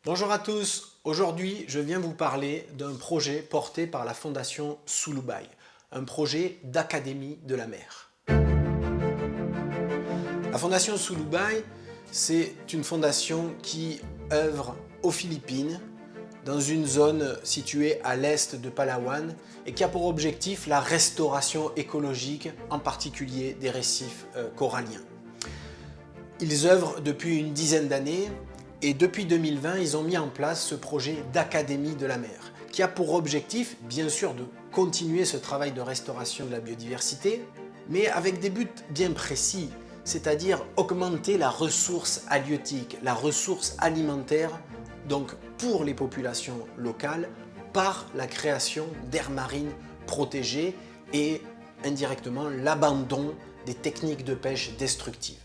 Bonjour à tous, aujourd'hui je viens vous parler d'un projet porté par la Fondation Sulubay, un projet d'académie de la mer. La Fondation Sulubay, c'est une fondation qui œuvre aux Philippines, dans une zone située à l'est de Palawan et qui a pour objectif la restauration écologique, en particulier des récifs coralliens. Ils œuvrent depuis une dizaine d'années et depuis 2020, ils ont mis en place ce projet d'Académie de la mer qui a pour objectif, bien sûr, de continuer ce travail de restauration de la biodiversité, mais avec des buts bien précis, c'est-à-dire augmenter la ressource halieutique, la ressource alimentaire, donc pour les populations locales, par la création d'aires marines protégées et indirectement l'abandon des techniques de pêche destructives.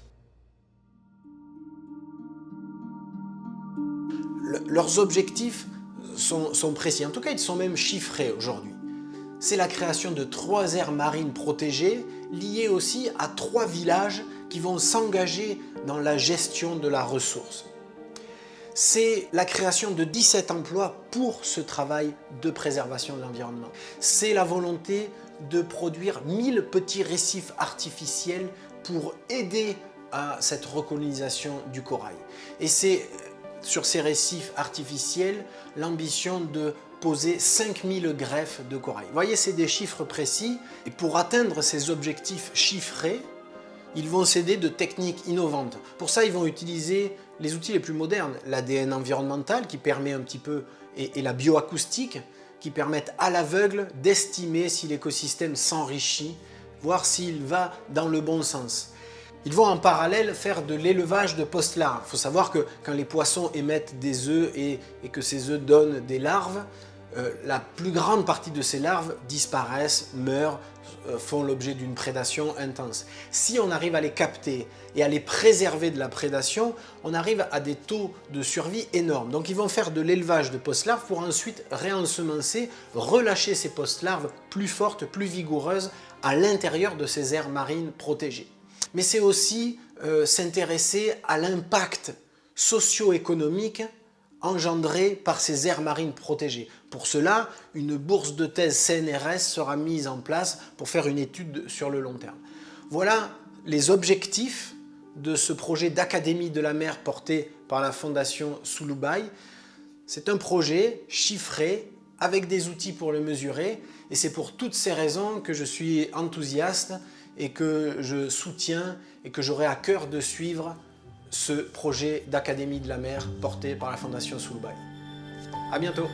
Leurs objectifs sont précis, en tout cas ils sont même chiffrés aujourd'hui. C'est la création de 3 aires marines protégées liées aussi à 3 villages qui vont s'engager dans la gestion de la ressource. C'est la création de 17 emplois pour ce travail de préservation de l'environnement. C'est la volonté de produire 1000 petits récifs artificiels pour aider à cette recolonisation du corail. Et c'est sur ces récifs artificiels l'ambition de poser 5000 greffes de corail. Vous voyez, c'est des chiffres précis. Et pour atteindre ces objectifs chiffrés, ils vont s'aider de techniques innovantes. Pour ça, ils vont utiliser les outils les plus modernes, l'ADN environnemental qui permet un petit peu, et la bioacoustique qui permettent à l'aveugle d'estimer si l'écosystème s'enrichit, voir s'il va dans le bon sens. Ils vont en parallèle faire de l'élevage de post-larves. Il faut savoir que quand les poissons émettent des œufs et que ces œufs donnent des larves, la plus grande partie de ces larves disparaissent, meurent, font l'objet d'une prédation intense. Si on arrive à les capter et à les préserver de la prédation, on arrive à des taux de survie énormes. Donc ils vont faire de l'élevage de post-larves pour ensuite réensemencer, relâcher ces post-larves plus fortes, plus vigoureuses à l'intérieur de ces aires marines protégées. Mais c'est aussi s'intéresser à l'impact socio-économique engendré par ces aires marines protégées. Pour cela, une bourse de thèse CNRS sera mise en place pour faire une étude sur le long terme. Voilà les objectifs de ce projet d'académie de la mer porté par la Fondation Sulubay. C'est un projet chiffré avec des outils pour le mesurer et c'est pour toutes ces raisons que je suis enthousiaste et que je soutiens et que j'aurai à cœur de suivre ce projet d'Académie de la mer porté par la Fondation Sulubay. À bientôt.